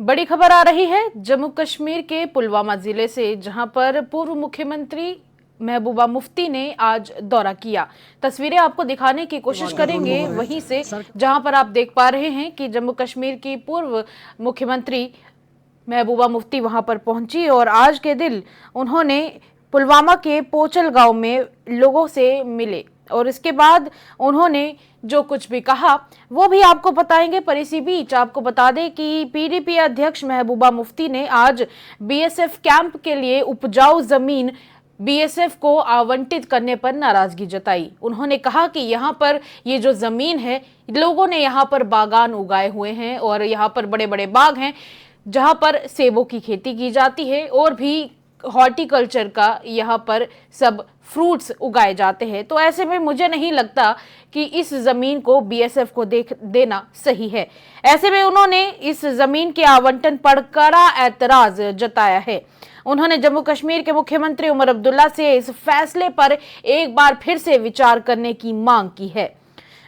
बड़ी खबर आ रही है जम्मू कश्मीर के पुलवामा जिले से, जहां पर पूर्व मुख्यमंत्री महबूबा मुफ्ती ने आज दौरा किया। तस्वीरें आपको दिखाने की कोशिश करेंगे वहीं से, जहां पर आप देख पा रहे हैं कि जम्मू कश्मीर की पूर्व मुख्यमंत्री महबूबा मुफ्ती वहां पर पहुंची और आज के दिन उन्होंने पुलवामा के पोचल गांव में लोगों से मिले और इसके बाद उन्होंने जो कुछ भी कहा वो भी आपको बताएंगे। पर इसी बीच आपको बता दें कि पीडीपी अध्यक्ष महबूबा मुफ्ती ने आज बीएसएफ कैंप के लिए उपजाऊ जमीन बीएसएफ को आवंटित करने पर नाराजगी जताई। उन्होंने कहा कि यहाँ पर ये जो जमीन है, लोगों ने यहाँ पर बागान उगाए हुए हैं और यहाँ पर बड़े बड़े बाग हैं जहाँ पर सेबों की खेती की जाती है और भी हॉर्टिकल्चर का यहाँ पर सब फ्रूट्स उगाए जाते हैं। तो ऐसे में मुझे नहीं लगता कि इस जमीन को बीएसएफ को देना सही है। ऐसे में उन्होंने इस जमीन के आवंटन पर कड़ा ऐतराज जताया है। उन्होंने जम्मू कश्मीर के मुख्यमंत्री उमर अब्दुल्ला से इस फैसले पर एक बार फिर से विचार करने की मांग की है।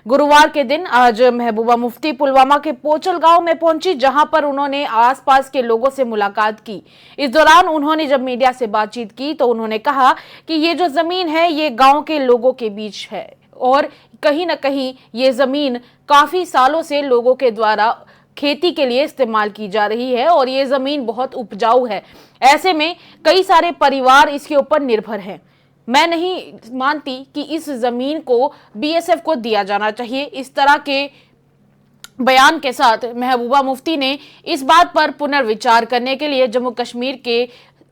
गुरुवार के दिन आज महबूबा मुफ्ती पुलवामा के पोचल गांव में पहुंची, जहां पर उन्होंने आसपास के लोगों से मुलाकात की। इस दौरान उन्होंने जब मीडिया से बातचीत की तो उन्होंने कहा कि ये जो जमीन है ये गांव के लोगों के बीच है और कहीं ना कहीं ये जमीन काफी सालों से लोगों के द्वारा खेती के लिए इस्तेमाल की जा रही है और ये जमीन बहुत उपजाऊ है। ऐसे में कई सारे परिवार इसके ऊपर निर्भर हैं। मैं नहीं मानती कि इस जमीन को बीएसएफ को दिया जाना चाहिए। इस तरह के बयान के साथ महबूबा मुफ्ती ने इस बात पर पुनर्विचार करने के लिए जम्मू कश्मीर के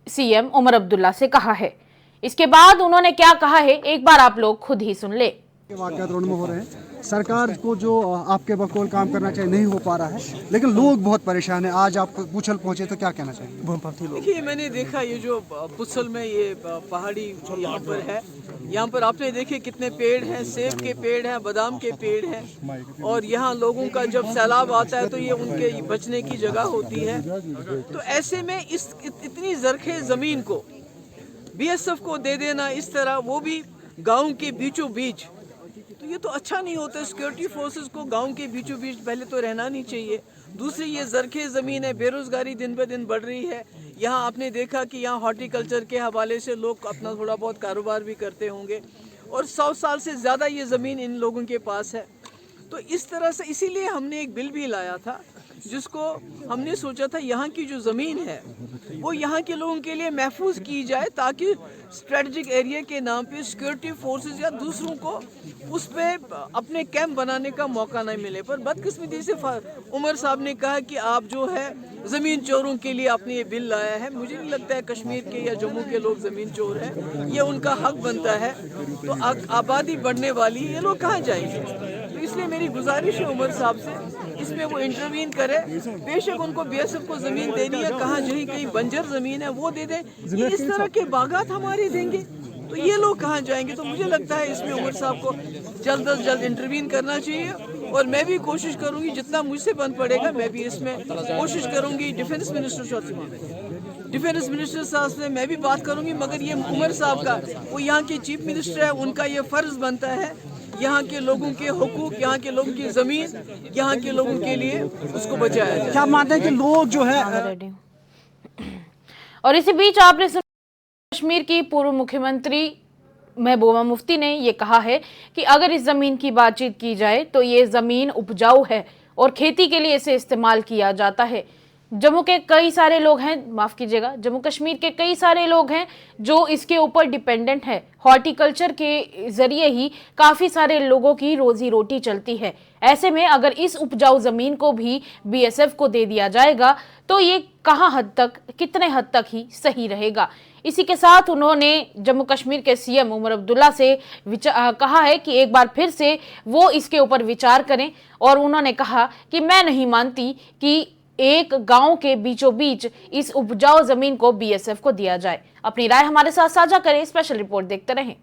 सीएम उमर अब्दुल्ला से कहा है। इसके बाद उन्होंने क्या कहा है एक बार आप लोग खुद ही सुन ले। वाकयात रोड में हो रहे हैं, सरकार को जो आपके बकौल काम करना चाहिए नहीं हो पा रहा है, लेकिन लोग बहुत परेशान हैं। आज आप पूछल पहुंचे तो क्या कहना चाहिए? देखिए, मैंने देखा ये जो पुछल में ये पहाड़ी यहाँ पर है, यहाँ पर आपने देखे कितने पेड़ हैं, सेब के पेड़ हैं, बादाम के पेड़ हैं और यहाँ लोगों का जब सैलाब आता है तो ये उनके बचने की जगह होती है। तो ऐसे में इस इतनी जरखे जमीन को बीएसएफ को दे देना इस तरह, वो भी गाँव के बीचों बीच, तो ये तो अच्छा नहीं होता। सिक्योरिटी फोर्सेस को गांव के बीचों बीच पहले तो रहना नहीं चाहिए। दूसरी, ये जरखे ज़मीन है, बेरोज़गारी दिन ब दिन बढ़ रही है। यहाँ आपने देखा कि यहाँ हॉर्टिकल्चर के हवाले से लोग अपना थोड़ा बहुत कारोबार भी करते होंगे और 100 साल से ज़्यादा ये ज़मीन इन लोगों के पास है। तो इस तरह से इसीलिए हमने एक बिल भी लाया था जिसको हमने सोचा था यहाँ की जो ज़मीन है वो यहाँ के लोगों के लिए महफूज की जाए, ताकि स्ट्रेटजिक एरिया के नाम पे सिक्योरिटी फोर्सेस या दूसरों को उस पर अपने कैंप बनाने का मौका नहीं मिले। पर बदकिस्मती से उमर साहब ने कहा कि आप जो है ज़मीन चोरों के लिए आपने ये बिल लाया है। मुझे नहीं लगता है कश्मीर के या जम्मू के लोग ज़मीन चोर हैं, ये उनका हक बनता है। तो आबादी बढ़ने वाली, ये लोग कहाँ जाएंगे? तो इसलिए मेरी गुजारिश है उमर साहब से, इसमें वो इंटरवीन करे। बेशक उनको बीएसएफ को जमीन देनी है, कहाँ जहीं कहीं बंजर जमीन है वो दे दें। ये इस तरह के बागात हमारे देंगे तो ये लोग कहाँ जाएंगे? तो मुझे लगता है इसमें उमर साहब को जल्द अज जल्द इंटरवीन करना चाहिए और मैं भी कोशिश करूंगी, जितना मुझसे बन पड़ेगा मैं भी इसमें कोशिश करूंगी। डिफेंस मिनिस्टर साहब से मैं भी बात करूंगी, मगर ये उमर साहब का, वो यहाँ के चीफ मिनिस्टर है, उनका ये फर्ज बनता है यहाँ के लोगों के हुकूक, यहाँ के लोगों की जमीन, यहाँ के लोगों के लिए उसको बचाया जाए। क्या मानते हैं कि लोग जो है। और इसी बीच आपने कश्मीर की पूर्व मुख्यमंत्री महबूबा मुफ्ती ने ये कहा है कि अगर इस जमीन की बातचीत की जाए तो ये जमीन उपजाऊ है और खेती के लिए इसे इस्तेमाल किया जाता है। जम्मू के कई सारे लोग हैं, माफ कीजिएगा, जम्मू कश्मीर के कई सारे लोग हैं जो इसके ऊपर डिपेंडेंट है। हॉर्टिकल्चर के जरिए ही काफी सारे लोगों की रोजी रोटी चलती है। ऐसे में अगर इस उपजाऊ जमीन को भी बीएसएफ को दे दिया जाएगा तो ये कहाँ हद तक, कितने हद तक ही सही रहेगा। इसी के साथ उन्होंने जम्मू कश्मीर के सीएम उमर अब्दुल्ला से कहा है कि एक बार फिर से वो इसके ऊपर विचार करें और उन्होंने कहा कि मैं नहीं मानती कि एक गांव के बीचों बीच इस उपजाऊ जमीन को बीएसएफ को दिया जाए। अपनी राय हमारे साथ साझा करें। स्पेशल रिपोर्ट देखते रहें।